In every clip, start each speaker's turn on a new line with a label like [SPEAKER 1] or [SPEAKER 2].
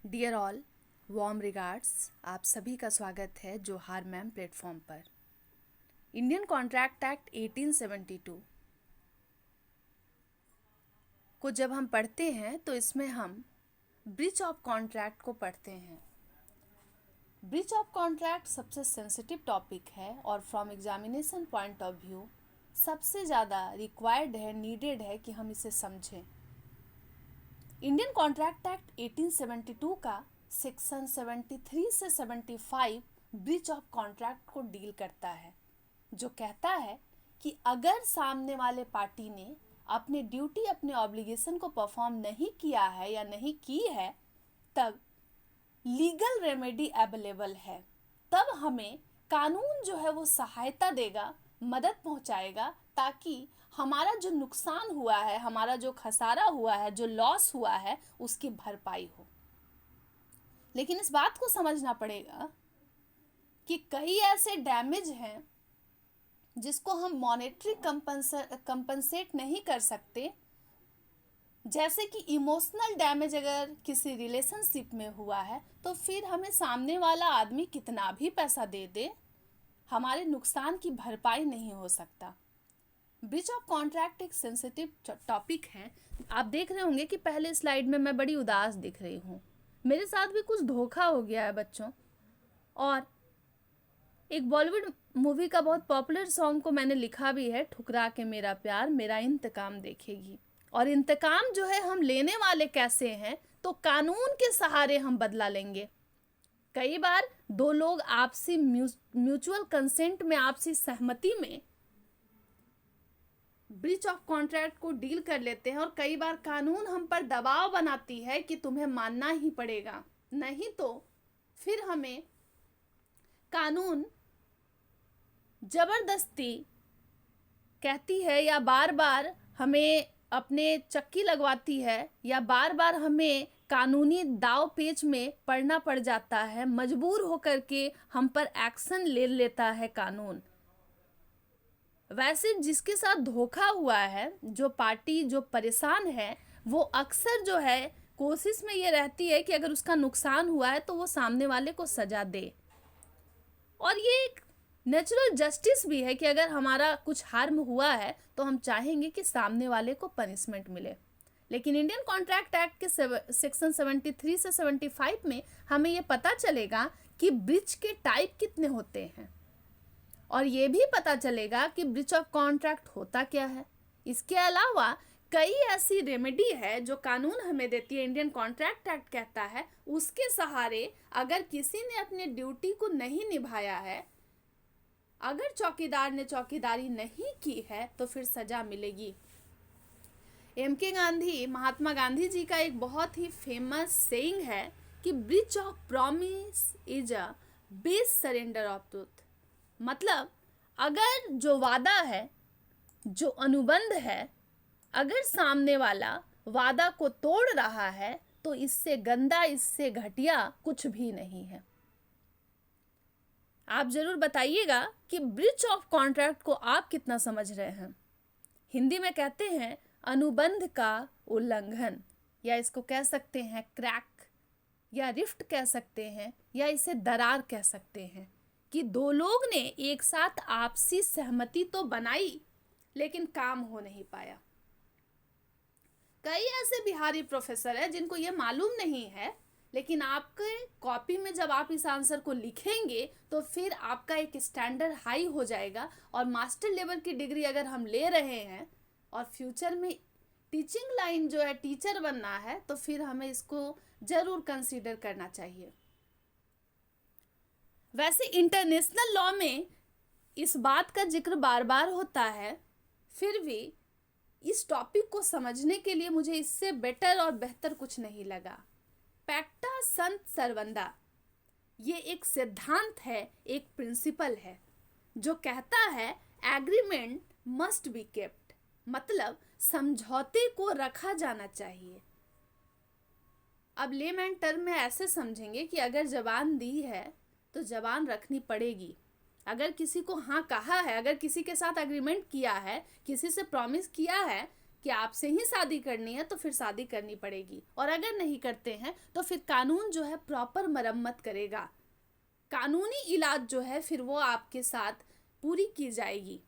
[SPEAKER 1] Dear all, warm regards. आप सभी का स्वागत है जोहार मैम प्लेटफॉर्म पर। इंडियन कॉन्ट्रैक्ट एक्ट 1872 को जब हम पढ़ते हैं तो इसमें हम ब्रीच ऑफ कॉन्ट्रैक्ट को पढ़ते हैं। ब्रीच ऑफ कॉन्ट्रैक्ट सबसे सेंसिटिव टॉपिक है और from examination point of view सबसे ज़्यादा रिक्वायर्ड है, नीडेड है कि हम इसे समझें। इंडियन कॉन्ट्रैक्ट एक्ट 1872 का सेक्शन 73 से 75 ब्रीच ऑफ कॉन्ट्रैक्ट को डील करता है, जो कहता है कि अगर सामने वाले पार्टी ने अपने ड्यूटी, अपने ऑब्लिगेशन को परफॉर्म नहीं किया है या नहीं की है, तब लीगल रेमेडी अवेलेबल है। तब हमें कानून जो है वो सहायता देगा, मदद पहुंचाएगा, ताकि हमारा जो नुकसान हुआ है, हमारा जो खसारा हुआ है, जो लॉस हुआ है, उसकी भरपाई हो। लेकिन इस बात को समझना पड़ेगा कि कई ऐसे डैमेज हैं जिसको हम मॉनेटरी कंपनसेट नहीं कर सकते। जैसे कि इमोशनल डैमेज अगर किसी रिलेशनशिप में हुआ है तो फिर हमें सामने वाला आदमी कितना भी पैसा दे दे, हमारे नुकसान की भरपाई नहीं हो सकता। ब्रीच ऑफ कॉन्ट्रैक्ट एक सेंसिटिव टॉपिक है। आप देख रहे होंगे कि पहले स्लाइड में मैं बड़ी उदास दिख रही हूँ। मेरे साथ भी कुछ धोखा हो गया है बच्चों। और एक बॉलीवुड मूवी का बहुत पॉपुलर सॉन्ग को मैंने लिखा भी है, ठुकरा के मेरा प्यार मेरा इंतकाम देखेगी। और इंतकाम जो है हम लेने वाले कैसे हैं, तो कानून के सहारे हम बदला लेंगे। कई बार दो लोग आपसी म्यूचुअल कंसेंट में, आपसी सहमति में ब्रीच ऑफ कॉन्ट्रैक्ट को डील कर लेते हैं, और कई बार कानून हम पर दबाव बनाती है कि तुम्हें मानना ही पड़ेगा, नहीं तो फिर हमें कानून जबरदस्ती कहती है या बार बार हमें अपने चक्की लगवाती है, या बार बार हमें कानूनी दाव पेच में पड़ना पड़ जाता है। मजबूर होकर के हम पर एक्शन ले लेता है कानून। वैसे जिसके साथ धोखा हुआ है, जो पार्टी जो परेशान है, वो अक्सर जो है कोशिश में ये रहती है कि अगर उसका नुकसान हुआ है तो वो सामने वाले को सजा दे। और ये एक नेचुरल जस्टिस भी है कि अगर हमारा कुछ हार्म हुआ है तो हम चाहेंगे कि सामने वाले को पनिशमेंट मिले। लेकिन इंडियन कॉन्ट्रैक्ट एक्ट के सेक्शन 73 से 75 में हमें ये पता चलेगा कि ब्रीच के टाइप कितने होते हैं, और ये भी पता चलेगा कि ब्रीच ऑफ कॉन्ट्रैक्ट होता क्या है। इसके अलावा कई ऐसी रेमेडी है जो कानून हमें देती है। इंडियन कॉन्ट्रैक्ट एक्ट कहता है उसके सहारे अगर किसी ने अपने ड्यूटी को नहीं निभाया है, अगर चौकीदार ने चौकीदारी नहीं की है, तो फिर सजा मिलेगी। एम.के. गांधी, महात्मा गांधी जी का एक बहुत ही फेमस सेइंग है कि breach of promise is a base surrender of truth. मतलब अगर जो वादा है, जो अनुबंध है, अगर सामने वाला वादा को तोड़ रहा है तो इससे गंदा, इससे घटिया कुछ भी नहीं है। आप जरूर बताइएगा कि ब्रीच ऑफ कॉन्ट्रैक्ट को आप कितना समझ रहे हैं। हिंदी में कहते हैं अनुबंध का उल्लंघन, या इसको कह सकते हैं क्रैक, या रिफ्ट कह सकते हैं, या इसे दरार कह सकते हैं, कि दो लोग ने एक साथ आपसी सहमति तो बनाई लेकिन काम हो नहीं पाया। कई ऐसे बिहारी प्रोफेसर हैं जिनको ये मालूम नहीं है, लेकिन आपके कॉपी में जब आप इस आंसर को लिखेंगे तो फिर आपका एक स्टैंडर्ड हाई हो जाएगा। और मास्टर लेवल की डिग्री अगर हम ले रहे हैं और फ्यूचर में टीचिंग लाइन जो है, टीचर बनना है, तो फिर हमें इसको जरूर कंसीडर करना चाहिए। वैसे इंटरनेशनल लॉ में इस बात का जिक्र बार बार होता है, फिर भी इस टॉपिक को समझने के लिए मुझे इससे बेटर और बेहतर कुछ नहीं लगा। पैक्टा संत सर्वंदा, ये एक सिद्धांत है, एक प्रिंसिपल है, जो कहता है एग्रीमेंट मस्ट बी केप्ट। मतलब समझौते को रखा जाना चाहिए। अब लेमैन टर्म में ऐसे समझेंगे कि अगर जबान दी है तो जबान रखनी पड़ेगी। अगर किसी को हाँ कहा है, अगर किसी के साथ एग्रीमेंट किया है, किसी से प्रॉमिस किया है, कि आपसे ही शादी करनी है तो फिर शादी करनी पड़ेगी, और अगर नहीं करते हैं तो फिर कानून जो है प्रॉपर मरम्मत करेगा, कानूनी इलाज जो है फिर वो आपके साथ पूरी की जाएगी।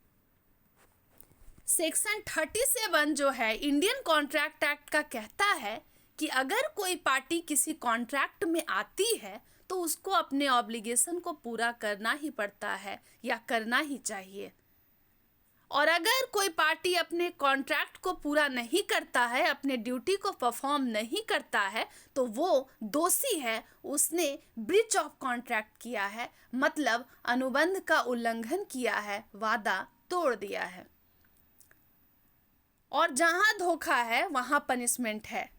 [SPEAKER 1] सेक्शन 37 जो है इंडियन कॉन्ट्रैक्ट एक्ट का कहता है कि अगर कोई पार्टी किसी कॉन्ट्रैक्ट में आती है तो उसको अपने ऑब्लिगेशन को पूरा करना ही पड़ता है या करना ही चाहिए, और अगर कोई पार्टी अपने कॉन्ट्रैक्ट को पूरा नहीं करता है, अपने ड्यूटी को परफॉर्म नहीं करता है, तो वो दोषी है, उसने ब्रीच ऑफ कॉन्ट्रैक्ट किया है, मतलब अनुबंध का उल्लंघन किया है, वादा तोड़ दिया है। और जहां धोखा है वहां पनिशमेंट है।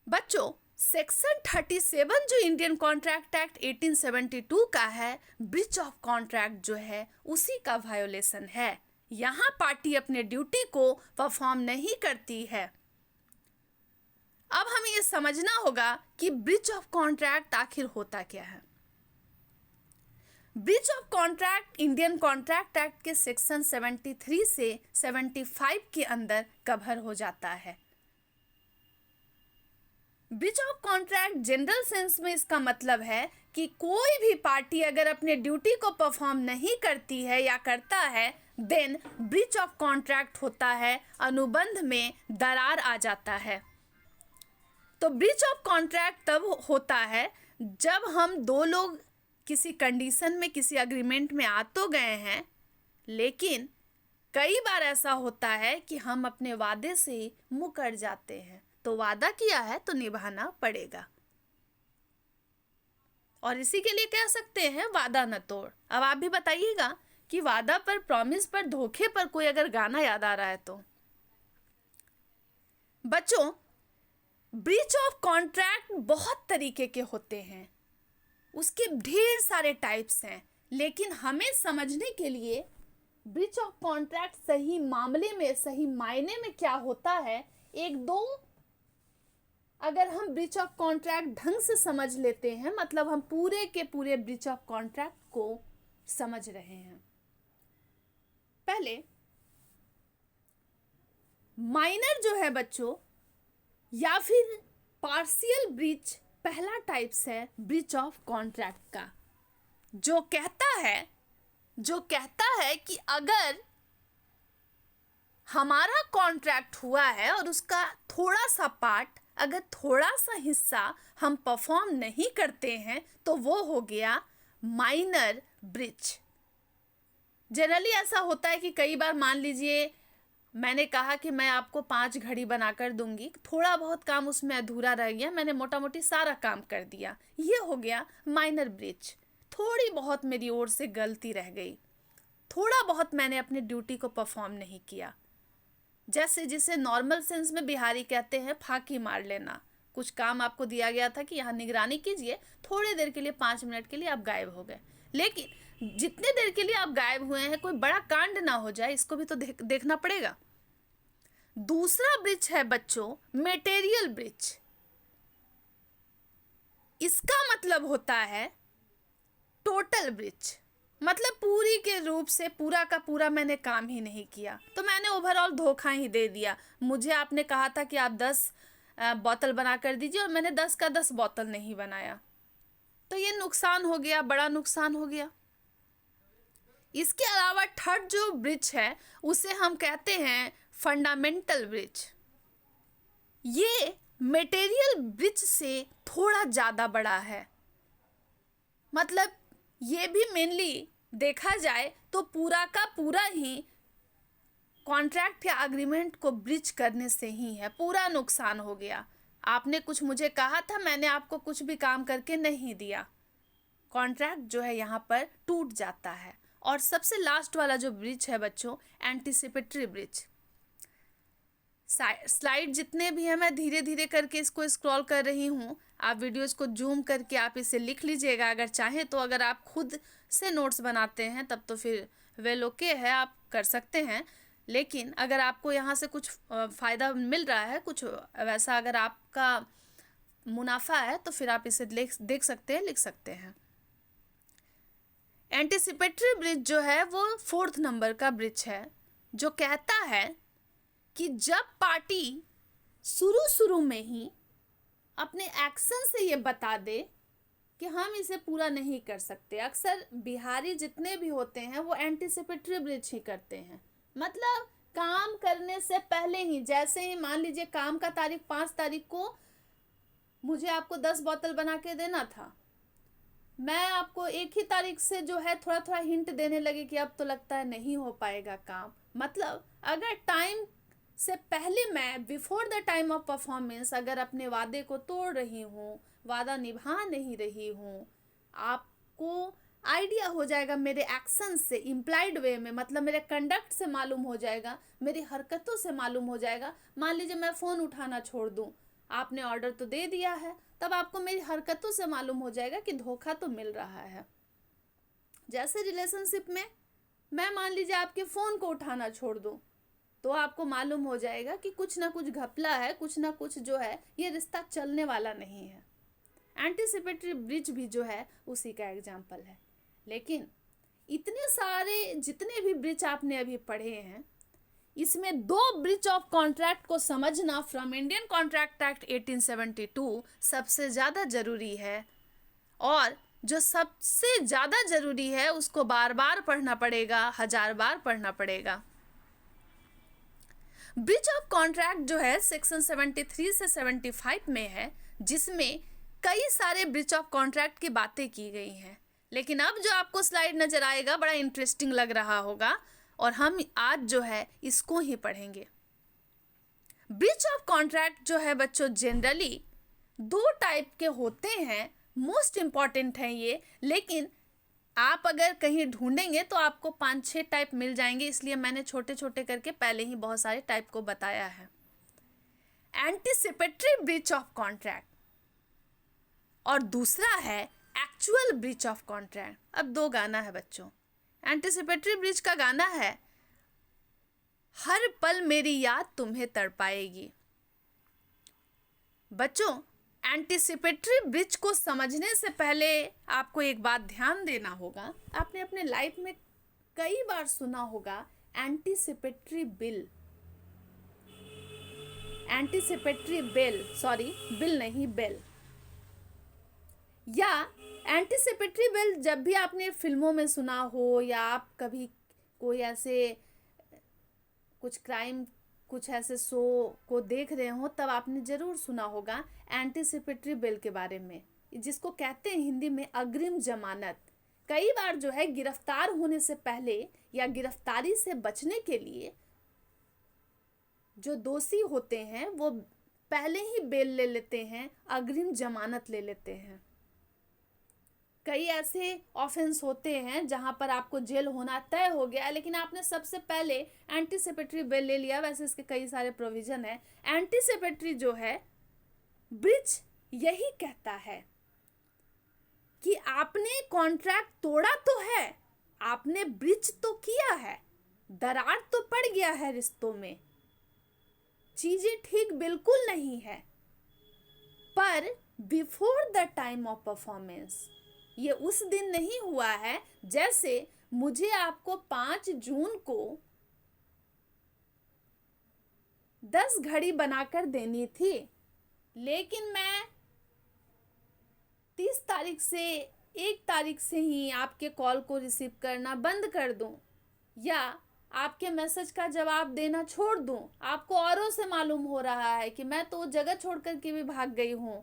[SPEAKER 1] बच्चों, सेक्शन 37 जो इंडियन कॉन्ट्रैक्ट एक्ट 1872 का है, ब्रीच ऑफ कॉन्ट्रैक्ट जो है उसी का वायोलेशन है। यहाँ पार्टी अपने ड्यूटी को परफॉर्म नहीं करती है। अब हमें ये समझना होगा कि ब्रीच ऑफ कॉन्ट्रैक्ट आखिर होता क्या है। Breach of contract Indian contract act के सेक्शन 73 से 75 के अंदर कवर हो जाता है। Breach of contract general sense में इसका मतलब है कि कोई भी पार्टी अगर अपने ड्यूटी को परफॉर्म नहीं करती है या करता है, देन ब्रीच ऑफ कॉन्ट्रैक्ट होता है, अनुबंध में दरार आ जाता है। तो ब्रीच ऑफ कॉन्ट्रैक्ट तब होता है जब हम दो लोग किसी कंडीशन में, किसी अग्रीमेंट में आ तो गए हैं, लेकिन कई बार ऐसा होता है कि हम अपने वादे से मुकर जाते हैं। तो वादा किया है तो निभाना पड़ेगा, और इसी के लिए कह सकते हैं वादा न तोड़। अब आप भी बताइएगा कि वादा पर, प्रॉमिस पर, धोखे पर कोई अगर गाना याद आ रहा है तो। बच्चों, ब्रीच ऑफ कॉन्ट्रैक्ट बहुत तरीके के होते हैं, उसके ढेर सारे टाइप्स हैं, लेकिन हमें समझने के लिए ब्रीच ऑफ कॉन्ट्रैक्ट सही मामले में, सही मायने में क्या होता है, एक दो अगर हम ब्रीच ऑफ कॉन्ट्रैक्ट ढंग से समझ लेते हैं, मतलब हम पूरे के पूरे ब्रीच ऑफ कॉन्ट्रैक्ट को समझ रहे हैं। पहले माइनर जो है बच्चों, या फिर पार्शियल ब्रीच, पहला टाइप्स है ब्रीच ऑफ कॉन्ट्रैक्ट का, जो कहता है कि अगर हमारा कॉन्ट्रैक्ट हुआ है और उसका थोड़ा सा पार्ट, अगर थोड़ा सा हिस्सा हम परफॉर्म नहीं करते हैं तो वो हो गया माइनर ब्रीच। जनरली ऐसा होता है कि कई बार मान लीजिए मैंने कहा कि मैं आपको 5 घड़ी बनाकर दूंगी, थोड़ा बहुत काम उसमें अधूरा रह गया, मैंने मोटा मोटी सारा काम कर दिया, ये हो गया माइनर ब्रीच। थोड़ी बहुत मेरी ओर से गलती रह गई, थोड़ा बहुत मैंने अपनी ड्यूटी को परफॉर्म नहीं किया। जैसे जिसे नॉर्मल सेंस में बिहारी कहते हैं फाकी मार लेना। कुछ काम आपको दिया गया था कि यहाँ निगरानी कीजिए, थोड़ी देर के लिए 5 मिनट के लिए आप गायब हो गए, लेकिन जितने देर के लिए आप गायब हुए हैं कोई बड़ा कांड ना हो जाए, इसको भी तो देखना पड़ेगा। दूसरा ब्रीच है बच्चों मटेरियल ब्रीच। इसका मतलब होता है टोटल ब्रीच, मतलब पूरी के रूप से पूरा का पूरा मैंने काम ही नहीं किया, तो मैंने ओवरऑल धोखा ही दे दिया। मुझे आपने कहा था कि आप 10 बोतल बना कर दीजिए और मैंने 10 का 10 बोतल नहीं बनाया, तो ये नुकसान हो गया, बड़ा नुकसान हो गया। इसके अलावा थर्ड जो ब्रीच है उसे हम कहते हैं फंडामेंटल ब्रीच। ये मटेरियल ब्रीच से थोड़ा ज़्यादा बड़ा है, मतलब ये भी मेनली देखा जाए तो पूरा का पूरा ही कॉन्ट्रैक्ट या अग्रीमेंट को ब्रीच करने से ही है, पूरा नुकसान हो गया। आपने कुछ मुझे कहा था, मैंने आपको कुछ भी काम करके नहीं दिया, कॉन्ट्रैक्ट जो है यहाँ पर टूट जाता है। और सबसे लास्ट वाला जो ब्रीच है बच्चों, एंटिसिपेटरी ब्रीच। स्लाइड जितने भी हैं मैं धीरे धीरे करके इसको स्क्रॉल कर रही हूँ, आप वीडियोज़ को जूम करके आप इसे लिख लीजिएगा अगर चाहें तो। अगर आप खुद से नोट्स बनाते हैं तब तो फिर वेल ओके है, आप कर सकते हैं, लेकिन अगर आपको यहाँ से कुछ फ़ायदा मिल रहा है, कुछ वैसा अगर आपका मुनाफा है तो फिर आप इसे देख सकते हैं, लिख सकते हैं। एंटिसिपेटरी ब्रिज जो है वो 4th नंबर का ब्रिज है, जो कहता है कि जब पार्टी शुरू में ही अपने एक्शन से ये बता दे कि हम इसे पूरा नहीं कर सकते। अक्सर बिहारी जितने भी होते हैं वो एंटीसिपेटरी ब्रीच ही करते हैं, मतलब काम करने से पहले ही, जैसे ही मान लीजिए काम का तारीख 5 तारीख को मुझे आपको 10 बोतल बना के देना था, मैं आपको 1 ही तारीख से जो है थोड़ा थोड़ा हिंट देने लगे कि अब तो लगता है नहीं हो पाएगा काम। मतलब अगर टाइम से पहले मैं before the time of performance अगर अपने वादे को तोड़ रही हूँ, वादा निभा नहीं रही हूँ, आपको आइडिया हो जाएगा मेरे एक्शन से, इम्प्लाइड वे में, मतलब मेरे कंडक्ट से मालूम हो जाएगा, मेरी हरकतों से मालूम हो जाएगा। मान लीजिए मैं फ़ोन उठाना छोड़ दूँ, आपने ऑर्डर तो दे दिया है, तब आपको मेरी हरकतों से मालूम हो जाएगा कि धोखा तो मिल रहा है। जैसे रिलेशनशिप में मैं मान लीजिए आपके फ़ोन को उठाना छोड़ दूँ, तो आपको मालूम हो जाएगा कि कुछ ना कुछ घपला है, कुछ ना कुछ जो है ये रिश्ता चलने वाला नहीं है। एंटीसिपेटरी ब्रीच भी जो है उसी का एग्जाम्पल है। लेकिन इतने सारे जितने भी ब्रीच आपने अभी पढ़े हैं, इसमें 2 ब्रीच ऑफ कॉन्ट्रैक्ट को समझना फ्रॉम इंडियन कॉन्ट्रैक्ट एक्ट 1872 सबसे ज़्यादा ज़रूरी है, और जो सबसे ज़्यादा ज़रूरी है उसको बार बार पढ़ना पड़ेगा, 1000 बार पढ़ना पड़ेगा। ब्रीच ऑफ कॉन्ट्रैक्ट जो है सेक्शन 73 से 75 में है, जिसमें कई सारे ब्रीच ऑफ कॉन्ट्रैक्ट की बातें की गई हैं। लेकिन अब जो आपको स्लाइड नज़र आएगा बड़ा इंटरेस्टिंग लग रहा होगा, और हम आज जो है इसको ही पढ़ेंगे। ब्रीच ऑफ कॉन्ट्रैक्ट जो है बच्चों जनरली 2 टाइप के होते हैं, मोस्ट इम्पॉर्टेंट हैं ये, लेकिन आप अगर कहीं ढूंढेंगे तो आपको 5-6 टाइप मिल जाएंगे, इसलिए मैंने छोटे छोटे करके पहले ही बहुत सारे टाइप को बताया है। एंटीसिपेटरी ब्रीच ऑफ कॉन्ट्रैक्ट और दूसरा है एक्चुअल ब्रीच ऑफ कॉन्ट्रैक्ट। अब 2 गाना है बच्चों। एंटीसिपेटरी ब्रीच का गाना है हर पल मेरी याद तुम्हें तड़पाएगी। बच्चों एंटीसिपेटरी ब्रीच को समझने से पहले आपको एक बात ध्यान देना होगा। आपने अपने लाइफ में कई बार सुना होगा anticipatory bill, anticipatory bail, sorry bill नहीं बेल, या एंटीसिपेटरी बेल जब भी आपने फिल्मों में सुना हो, या आप कभी कोई ऐसे कुछ क्राइम कुछ ऐसे शो को देख रहे हो, तब आपने ज़रूर सुना होगा एंटीसिपेटरी बेल के बारे में, जिसको कहते हैं हिंदी में अग्रिम जमानत। कई बार जो है गिरफ्तार होने से पहले या गिरफ्तारी से बचने के लिए जो दोषी होते हैं वो पहले ही बेल ले लेते हैं, अग्रिम जमानत ले लेते हैं। कई ऐसे ऑफेंस होते हैं जहां पर आपको जेल होना तय हो गया, लेकिन आपने सबसे पहले एंटीसिपेटरी बेल ले लिया। वैसे इसके कई सारे प्रोविजन है। एंटीसिपेटरी जो है ब्रीच यही कहता है कि आपने कॉन्ट्रैक्ट तोड़ा तो है, आपने ब्रीच तो किया है, दरार तो पड़ गया है रिश्तों में, चीजें ठीक बिल्कुल नहीं है, पर before the time of performance ये उस दिन नहीं हुआ है जैसे मुझे आपको 5 जून को 10 घड़ी बनाकर देनी थी, लेकिन मैं 30 तारीख से 1 तारीख से ही आपके कॉल को रिसीव करना बंद कर दूं, या आपके मैसेज का जवाब देना छोड़ दूं। आपको औरों से मालूम हो रहा है कि मैं तो जगह छोड़ कर के भी भाग गई हूँ।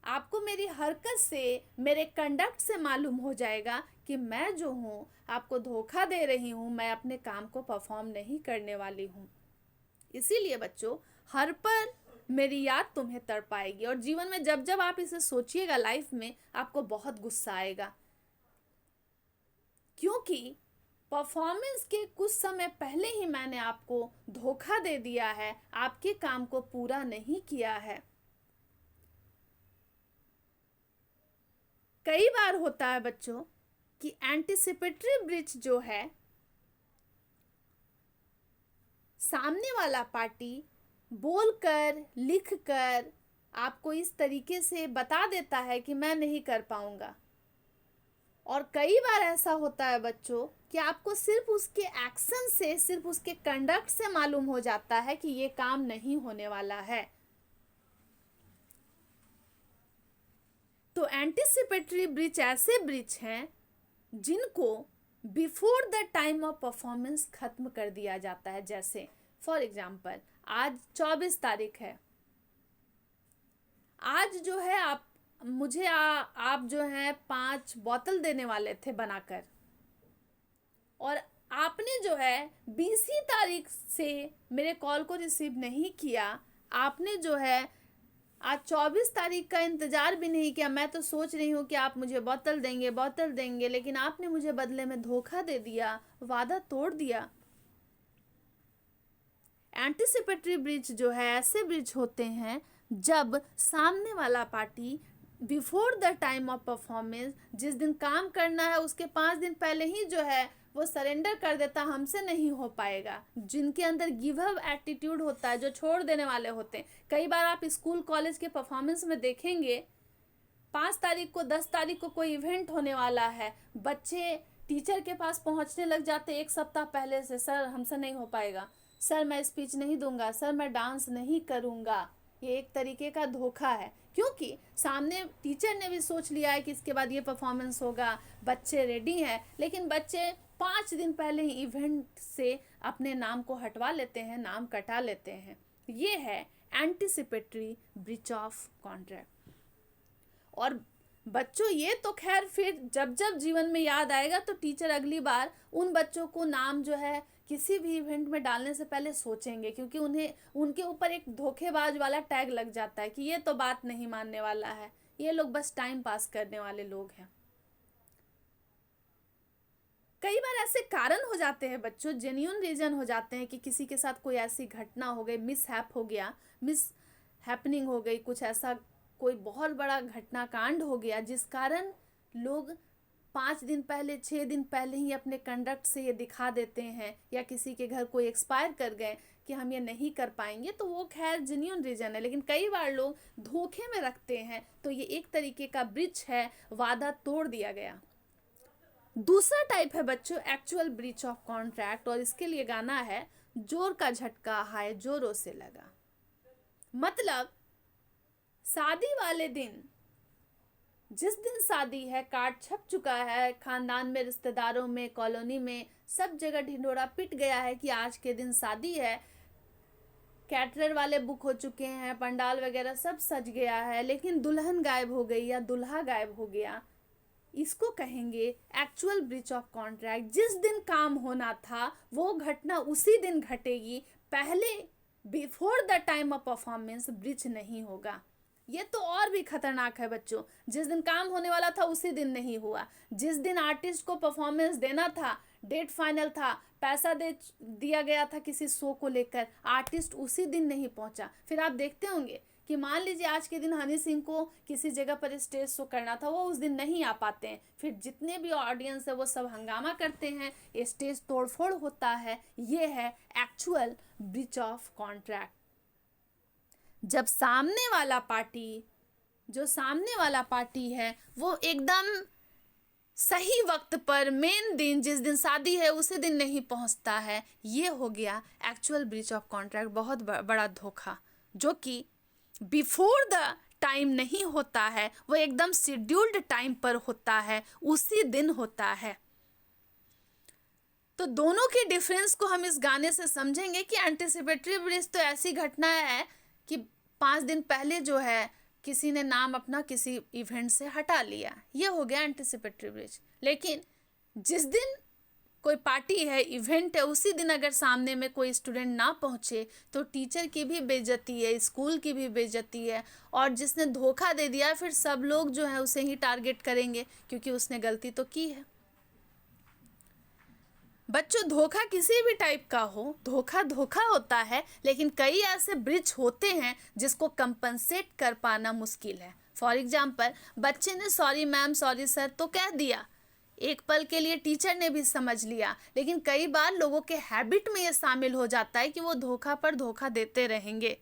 [SPEAKER 1] आपको मेरी हरकत से, मेरे कंडक्ट से मालूम हो जाएगा कि मैं जो हूँ आपको धोखा दे रही हूँ, मैं अपने काम को परफॉर्म नहीं करने वाली हूँ। इसीलिए बच्चों हर पल मेरी याद तुम्हें तड़पाएगी, और जीवन में जब जब आप इसे सोचिएगा लाइफ में आपको बहुत गुस्सा आएगा, क्योंकि परफॉर्मेंस के कुछ समय पहले ही मैंने आपको धोखा दे दिया है, आपके काम को पूरा नहीं किया है। कई बार होता है बच्चों कि एंटीसिपेटरी ब्रीच जो है, सामने वाला पार्टी बोलकर लिखकर आपको इस तरीके से बता देता है कि मैं नहीं कर पाऊंगा, और कई बार ऐसा होता है बच्चों कि आपको सिर्फ उसके एक्शन से, सिर्फ उसके कंडक्ट से मालूम हो जाता है कि ये काम नहीं होने वाला है। तो एंटीसिपेटरी ब्रीच ऐसे ब्रीच हैं जिनको before the time of performance खत्म कर दिया जाता है। जैसे फॉर एग्जाम्पल आज 24 तारीख है, आज जो है आप जो है 5 बोतल देने वाले थे बनाकर, और आपने जो है 20 तारीख से मेरे कॉल को रिसीव नहीं किया। आपने जो है आज 24 तारीख का इंतज़ार भी नहीं किया। मैं तो सोच रही हूँ कि आप मुझे बोतल देंगे, लेकिन आपने मुझे बदले में धोखा दे दिया, वादा तोड़ दिया। एंटीसिपेटरी ब्रीच जो है ऐसे ब्रीच होते हैं जब सामने वाला party before the time of performance, जिस दिन काम करना है उसके 5 दिन पहले ही जो है वो सरेंडर कर देता, हमसे नहीं हो पाएगा। जिनके अंदर गिव अप एटीट्यूड होता है, जो छोड़ देने वाले होते हैं। कई बार आप स्कूल कॉलेज के परफॉर्मेंस में देखेंगे 5 तारीख को 10 तारीख को कोई इवेंट होने वाला है, बच्चे टीचर के पास पहुंचने लग जाते 1 सप्ताह पहले से, सर हमसे नहीं हो पाएगा, सर मैं स्पीच नहीं दूंगा, सर मैं डांस नहीं करूंगा। ये एक तरीके का धोखा है, क्योंकि सामने टीचर ने भी सोच लिया है कि इसके बाद ये परफॉर्मेंस होगा, बच्चे रेडी हैं, लेकिन बच्चे 5 दिन पहले ही इवेंट से अपने नाम को हटवा लेते हैं, नाम कटा लेते हैं। ये है एंटीसिपेटरी ब्रीच ऑफ कॉन्ट्रैक्ट। और बच्चों ये तो खैर फिर जब जब जीवन में याद आएगा तो टीचर अगली बार उन बच्चों को नाम जो है किसी भी इवेंट में डालने से पहले सोचेंगे, क्योंकि उन्हें उनके ऊपर एक धोखेबाज वाला टैग लग जाता है कि ये तो बात नहीं मानने वाला है, ये लोग बस टाइम पास करने वाले लोग हैं। कई बार ऐसे कारण हो जाते हैं बच्चों, जेन्युइन रीजन हो जाते हैं कि किसी के साथ कोई ऐसी घटना हो गई, मिस हैपनिंग हो गई, कुछ ऐसा कोई बहुत बड़ा घटना कांड हो गया जिस कारण लोग 5 दिन पहले 6 दिन पहले ही अपने कंडक्ट से ये दिखा देते हैं, या किसी के घर कोई एक्सपायर कर गए कि हम ये नहीं कर पाएंगे, तो वो खैर जेन्युइन रीजन है। लेकिन कई बार लोग धोखे में रखते हैं, तो ये एक तरीके का ब्रीच है, वादा तोड़ दिया गया। दूसरा टाइप है बच्चों एक्चुअल ब्रीच ऑफ कॉन्ट्रैक्ट, और इसके लिए गाना है जोर का झटका हाय जोरों से लगा। मतलब शादी वाले दिन, जिस दिन शादी है, कार्ड छप चुका है, खानदान में, रिश्तेदारों में, कॉलोनी में, सब जगह ढिंढोरा पिट गया है कि आज के दिन शादी है, कैटरर वाले बुक हो चुके हैं, पंडाल वगैरह सब सज गया है, लेकिन दुल्हन गायब हो गई या दूल्हा गायब हो गया। इसको कहेंगे एक्चुअल ब्रीच ऑफ कॉन्ट्रैक्ट। जिस दिन काम होना था वो घटना उसी दिन घटेगी, पहले before the time of performance breach नहीं होगा। ये तो और भी खतरनाक है बच्चों, जिस दिन काम होने वाला था उसी दिन नहीं हुआ, जिस दिन आर्टिस्ट को परफॉर्मेंस देना था, डेट फाइनल था, पैसा दे दिया गया था किसी शो को लेकर, आर्टिस्ट उसी दिन नहीं पहुंचा। फिर आप देखते होंगे कि मान लीजिए आज के दिन हनी सिंह को किसी जगह पर स्टेज शो करना था, वो उस दिन नहीं आ पाते हैं, फिर जितने भी ऑडियंस है वो सब हंगामा करते हैं, स्टेज तोड़फोड़ होता है। ये है एक्चुअल ब्रीच ऑफ कॉन्ट्रैक्ट। जब सामने वाला पार्टी है वो एकदम सही वक्त पर, मेन दिन जिस दिन शादी है उसी दिन नहीं पहुंचता है, ये हो गया एक्चुअल ब्रीच ऑफ कॉन्ट्रैक्ट। बहुत बड़ा धोखा, जो कि बिफोर द टाइम नहीं होता है, वो एकदम शेड्यूल्ड टाइम पर होता है, उसी दिन होता है। तो दोनों के डिफरेंस को हम इस गाने से समझेंगे कि एंटीसिपेटरी ब्रीच तो ऐसी घटना है कि 5 दिन पहले जो है किसी ने नाम अपना किसी इवेंट से हटा लिया, ये हो गया एंटीसिपेटरी ब्रीच। लेकिन जिस दिन कोई पार्टी है, इवेंट है, उसी दिन अगर सामने में कोई स्टूडेंट ना पहुंचे तो टीचर की भी बेइज्जती है, स्कूल की भी बेइज्जती है, और जिसने धोखा दे दिया फिर सब लोग जो है उसे ही टारगेट करेंगे, क्योंकि उसने गलती तो की है। बच्चों धोखा किसी भी टाइप का हो, धोखा धोखा होता है, लेकिन कई ऐसे ब्रिज होते हैं जिसको कंपनसेट कर पाना मुश्किल है। फॉर एग्जाम्पल, बच्चे ने सॉरी मैम, सॉरी सर तो कह दिया, एक पल के लिए टीचर ने भी समझ लिया, लेकिन कई बार लोगों के हैबिट में ये शामिल हो जाता है कि वो धोखा पर धोखा देते रहेंगे।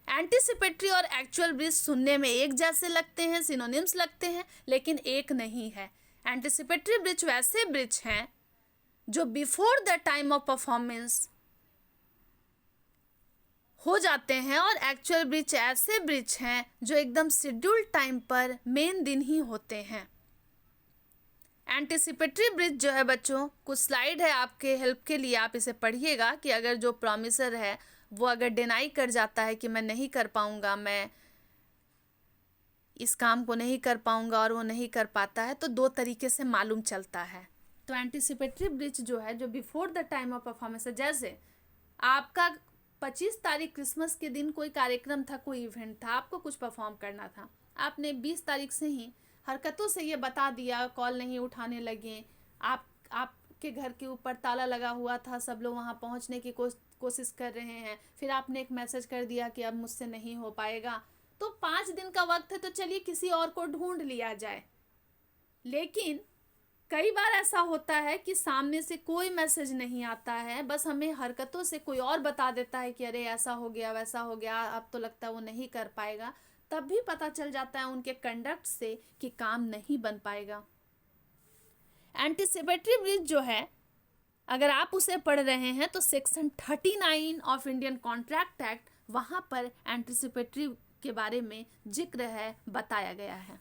[SPEAKER 1] एंटीसिपेटरी और एक्चुअल ब्रीच सुनने में एक जैसे लगते हैं, सिनोनिम्स लगते हैं, लेकिन एक नहीं है। एंटिसिपेटरी ब्रीच वैसे ब्रीच हैं जो before the time of performance हो जाते हैं, और एक्चुअल ब्रीच ऐसे ब्रीच हैं जो एकदम शेड्यूल्ड टाइम पर मेन दिन ही होते हैं। एंटिसिपेटरी ब्रीच जो है बच्चों, कुछ स्लाइड है आपके हेल्प के लिए, आप इसे पढ़िएगा कि अगर जो प्रॉमिसर है वो अगर डिनाई कर जाता है कि मैं नहीं कर पाऊंगा, मैं इस काम को नहीं कर पाऊंगा, और वो नहीं कर पाता है, तो दो तरीके से मालूम चलता है। तो एंटिसिपेटरी ब्रीच जो है, जो before the time of performance है, जैसे आपका 25 तारीख क्रिसमस के दिन कोई कार्यक्रम था, कोई इवेंट था, आपको कुछ परफॉर्म करना था, आपने 20 तारीख से ही हरकतों से ये बता दिया, कॉल नहीं उठाने लगे, आपके घर के ऊपर ताला लगा हुआ था, सब लोग वहाँ पहुँचने की कोशिश कर रहे हैं, फिर आपने एक मैसेज कर दिया कि अब मुझसे नहीं हो पाएगा, तो 5 दिन का वक्त है, तो चलिए किसी और को ढूंढ लिया जाए। लेकिन कई बार ऐसा होता है कि सामने से कोई मैसेज नहीं आता है, बस हमें हरकतों से कोई और बता देता है कि अरे ऐसा हो गया, वैसा हो गया, अब तो लगता है वो नहीं कर पाएगा, तब भी पता चल जाता है उनके कंडक्ट से कि काम नहीं बन पाएगा। एंटिसिपेटरी ब्रीच जो है, अगर आप उसे पढ़ रहे हैं तो section 39 of Indian contract act, वहाँ पर एंटिसिपेटरी के बारे में जिक्र है, बताया गया है।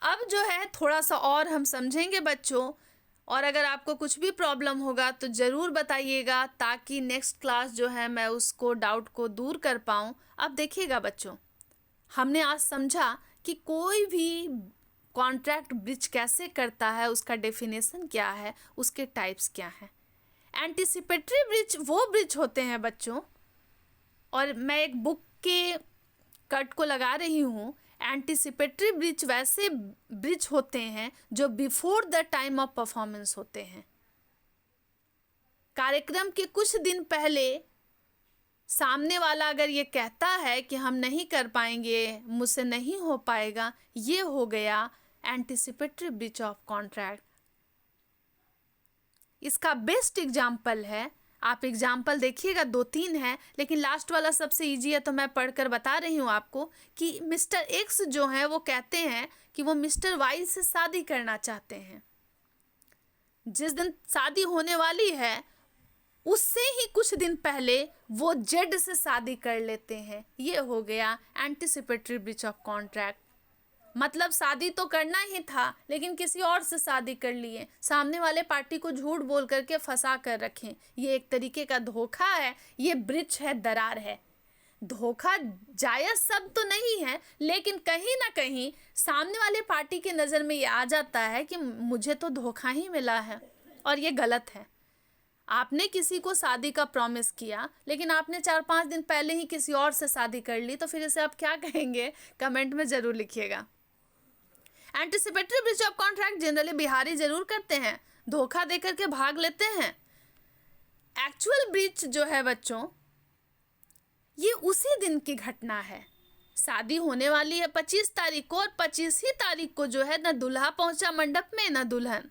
[SPEAKER 1] अब जो है थोड़ा सा और हम समझेंगे बच्चों, और अगर आपको कुछ भी प्रॉब्लम होगा तो ज़रूर बताइएगा, ताकि नेक्स्ट क्लास जो है मैं उसको डाउट को दूर कर पाऊँ। अब देखिएगा बच्चों, हमने आज समझा कि कोई भी कॉन्ट्रैक्ट ब्रीच कैसे करता है, उसका डेफिनेशन क्या है, उसके टाइप्स क्या हैं। एंटिसिपेटरी ब्रीच वो ब्रीच होते हैं बच्चों, और मैं एक बुक के कट को लगा रही हूँ, एंटिसिपेटरी ब्रीच वैसे ब्रीच होते हैं जो before the time of performance होते हैं। कार्यक्रम के कुछ दिन पहले सामने वाला अगर ये कहता है कि हम नहीं कर पाएंगे, मुझसे नहीं हो पाएगा, ये हो गया एंटिसिपेटरी ब्रीच ऑफ कॉन्ट्रैक्ट। इसका बेस्ट एग्जाम्पल है, आप एग्जाम्पल देखिएगा, 2-3 है, लेकिन लास्ट वाला सबसे इजी है, तो मैं पढ़कर बता रही हूँ आपको कि मिस्टर एक्स जो है वो कहते हैं कि वो मिस्टर वाई से शादी करना चाहते हैं। जिस दिन शादी होने वाली है उससे ही कुछ दिन पहले वो जेड से शादी कर लेते हैं, ये हो गया एंटिसिपेटरी ब्रीच ऑफ कॉन्ट्रैक्ट। मतलब शादी तो करना ही था, लेकिन किसी और से शादी कर लिए, सामने वाले पार्टी को झूठ बोल करके फंसा कर रखें, ये एक तरीके का धोखा है, ये ब्रीच है, दरार है। धोखा जायज़ सब तो नहीं है, लेकिन कहीं ना कहीं सामने वाले पार्टी के नज़र में ये आ जाता है कि मुझे तो धोखा ही मिला है, और ये गलत है। आपने किसी को शादी का प्रॉमिस किया, लेकिन आपने 4-5 दिन पहले ही किसी और से शादी कर ली, तो फिर इसे आप क्या कहेंगे, कमेंट में ज़रूर लिखिएगा। Anticipatory breach of contract generally Bihari जरूर करते हैं, धोखा देकर के भाग लेते हैं। एक्चुअल ब्रीच जो है बच्चों, ये उसी दिन की घटना है। शादी होने वाली है 25 तारीख को, और 25 ही तारीख को जो है न दूल्हा पहुंचा मंडप में न दुल्हन,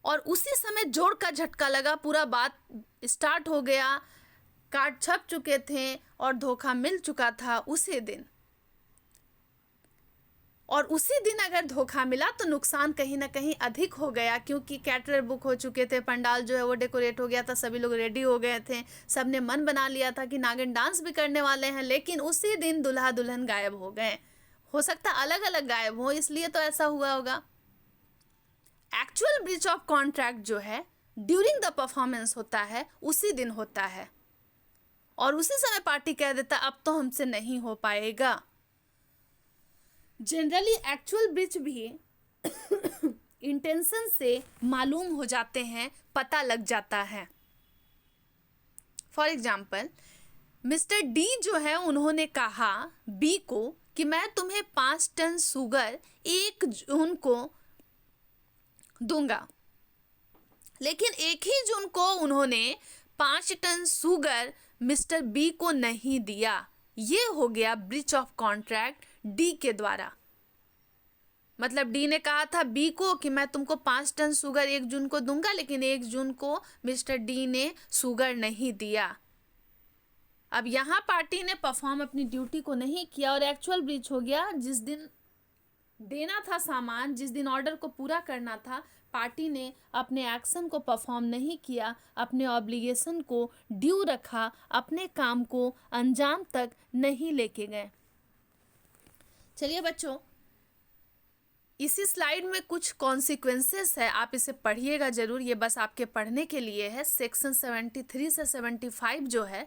[SPEAKER 1] और उसी समय जोड़ का झटका लगा, पूरा बात स्टार्ट हो गया, कार्ड छप चुके थे और धोखा मिल चुका था उसी दिन। और उसी दिन अगर धोखा मिला तो नुकसान कहीं ना कहीं अधिक हो गया, क्योंकि कैटरर बुक हो चुके थे, पंडाल जो है वो डेकोरेट हो गया था, सभी लोग रेडी हो गए थे, सबने मन बना लिया था कि नागिन डांस भी करने वाले हैं, लेकिन उसी दिन दुल्हा दुल्हन गायब हो गए। हो सकता अलग अलग गायब हो, इसलिए तो ऐसा हुआ होगा। एक्चुअल ब्रीच ऑफ कॉन्ट्रैक्ट जो है ड्यूरिंग द परफॉर्मेंस होता है, उसी दिन होता है, और उसी समय पार्टी कह देता अब तो हमसे नहीं हो पाएगा। जनरली एक्चुअल ब्रीच भी इंटेंशन से मालूम हो जाते हैं, पता लग जाता है। फॉर एग्जाम्पल, मिस्टर डी जो है उन्होंने कहा बी को कि मैं तुम्हें 5 टन शुगर 1 जून को दूंगा, लेकिन 1 ही जून को उन्होंने 5 टन शुगर मिस्टर बी को नहीं दिया। ये हो गया ब्रीच ऑफ कॉन्ट्रैक्ट डी के द्वारा। मतलब डी ने कहा था बी को कि मैं तुमको 5 टन शुगर 1 जून को दूंगा, लेकिन 1 जून को मिस्टर डी ने शुगर नहीं दिया। अब यहाँ पार्टी ने परफॉर्म अपनी ड्यूटी को नहीं किया और एक्चुअल ब्रीच हो गया जिस दिन देना था सामान, जिस दिन ऑर्डर को पूरा करना था, पार्टी ने अपने एक्शन को परफॉर्म नहीं किया, अपने ऑब्लिगेशन को ड्यू रखा, अपने काम को अंजाम तक नहीं लेके गए। चलिए बच्चों, इसी स्लाइड में कुछ कॉन्सिक्वेंसेस है, आप इसे पढ़िएगा जरूर, ये बस आपके पढ़ने के लिए है। सेक्शन 73 से 75 जो है,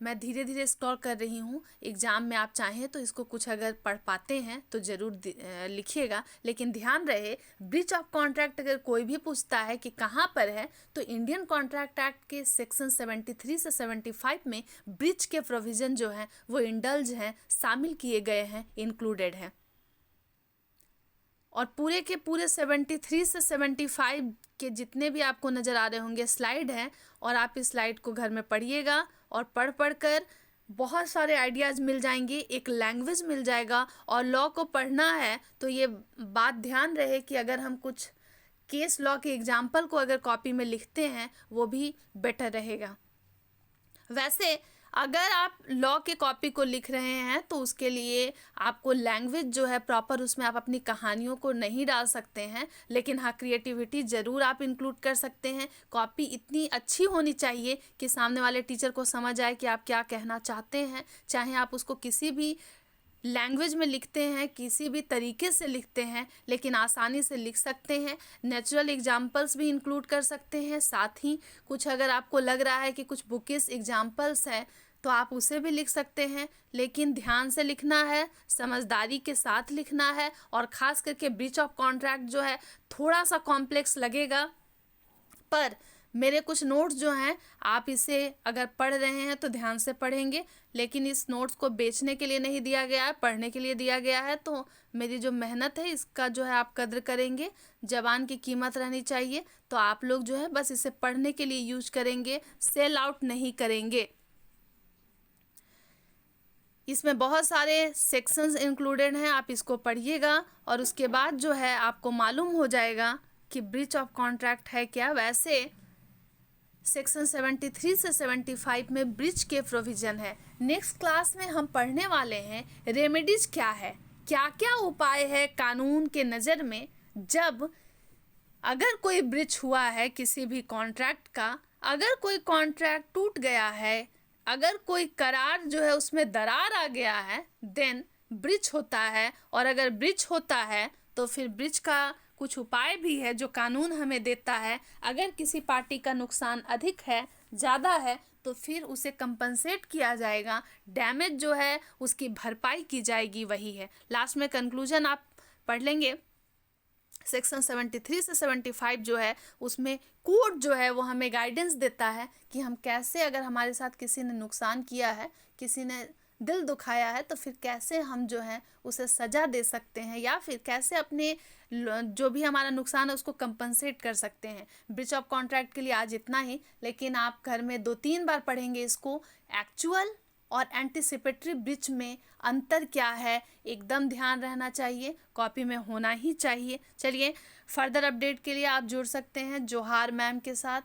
[SPEAKER 1] मैं धीरे धीरे स्क्रॉल कर रही हूँ। एग्जाम में आप चाहें तो इसको कुछ अगर पढ़ पाते हैं तो ज़रूर लिखिएगा, लेकिन ध्यान रहे ब्रीच ऑफ कॉन्ट्रैक्ट अगर कोई भी पूछता है कि कहाँ पर है, तो इंडियन कॉन्ट्रैक्ट एक्ट के सेक्शन 73 से 75 में ब्रीच के प्रोविज़न जो हैं वो इंडल्ज हैं, शामिल किए गए हैं, इंक्लूडेड हैं। और पूरे के पूरे 73 से 75 के जितने भी आपको नज़र आ रहे होंगे स्लाइड हैं, और आप इस स्लाइड को घर में पढ़िएगा, और पढ़ कर बहुत सारे आइडियाज़ मिल जाएंगे, एक लैंग्वेज मिल जाएगा। और लॉ को पढ़ना है तो ये बात ध्यान रहे कि अगर हम कुछ केस लॉ के एग्जाम्पल को अगर कॉपी में लिखते हैं वो भी बेटर रहेगा। वैसे अगर आप लॉ के कॉपी को लिख रहे हैं तो उसके लिए आपको लैंग्वेज जो है प्रॉपर, उसमें आप अपनी कहानियों को नहीं डाल सकते हैं, लेकिन हाँ क्रिएटिविटी ज़रूर आप इंक्लूड कर सकते हैं। कॉपी इतनी अच्छी होनी चाहिए कि सामने वाले टीचर को समझ आए कि आप क्या कहना चाहते हैं। चाहे आप उसको किसी भी लैंग्वेज में लिखते हैं, किसी भी तरीके से लिखते हैं, लेकिन आसानी से लिख सकते हैं। नेचुरल एग्जाम्पल्स भी इंक्लूड कर सकते हैं, साथ ही कुछ अगर आपको लग रहा है कि कुछ बुकिश एग्जाम्पल्स हैं तो आप उसे भी लिख सकते हैं, लेकिन ध्यान से लिखना है, समझदारी के साथ लिखना है। और ख़ास करके ब्रीच ऑफ कॉन्ट्रैक्ट जो है थोड़ा सा कॉम्प्लेक्स लगेगा, पर मेरे कुछ नोट्स जो हैं आप इसे अगर पढ़ रहे हैं तो ध्यान से पढ़ेंगे, लेकिन इस नोट्स को बेचने के लिए नहीं दिया गया है, पढ़ने के लिए दिया गया है। तो मेरी जो मेहनत है इसका जो है आप कद्र करेंगे, जबान की कीमत रहनी चाहिए। तो आप लोग जो है बस इसे पढ़ने के लिए यूज करेंगे, सेल आउट नहीं करेंगे। इसमें बहुत सारे सेक्शंस इंक्लूडेड हैं, आप इसको पढ़िएगा और उसके बाद जो है आपको मालूम हो जाएगा कि ब्रीच ऑफ कॉन्ट्रैक्ट है क्या। वैसे सेक्शन 73 से 75 में ब्रीच के प्रोविज़न है। नेक्स्ट क्लास में हम पढ़ने वाले हैं रेमेडीज क्या है, क्या क्या उपाय है कानून के नज़र में जब अगर कोई ब्रीच हुआ है किसी भी कॉन्ट्रैक्ट का, अगर कोई कॉन्ट्रैक्ट टूट गया है, अगर कोई करार जो है उसमें दरार आ गया है, देन ब्रीच होता है। और अगर ब्रीच होता है तो फिर ब्रीच का कुछ उपाय भी है जो कानून हमें देता है। अगर किसी पार्टी का नुकसान अधिक है, ज़्यादा है, तो फिर उसे कंपनसेट किया जाएगा, डैमेज जो है उसकी भरपाई की जाएगी, वही है। लास्ट में कंक्लूजन आप पढ़ लेंगे। सेक्शन 73 से 75 जो है उसमें कोर्ट जो है वो हमें गाइडेंस देता है कि हम कैसे, अगर हमारे साथ किसी ने नुकसान किया है, किसी ने दिल दुखाया है, तो फिर कैसे हम जो है उसे सज़ा दे सकते हैं, या फिर कैसे अपने जो भी हमारा नुकसान है उसको कंपनसेट कर सकते हैं। ब्रीच ऑफ कॉन्ट्रैक्ट के लिए आज इतना ही, लेकिन आप घर में 2-3 बार पढ़ेंगे इसको। एक्चुअल और एंटिसिपेटरी ब्रीच में अंतर क्या है एकदम ध्यान रहना चाहिए, कॉपी में होना ही चाहिए। चलिए, फर्दर अपडेट के लिए आप जुड़ सकते हैं जोहार मैम के साथ।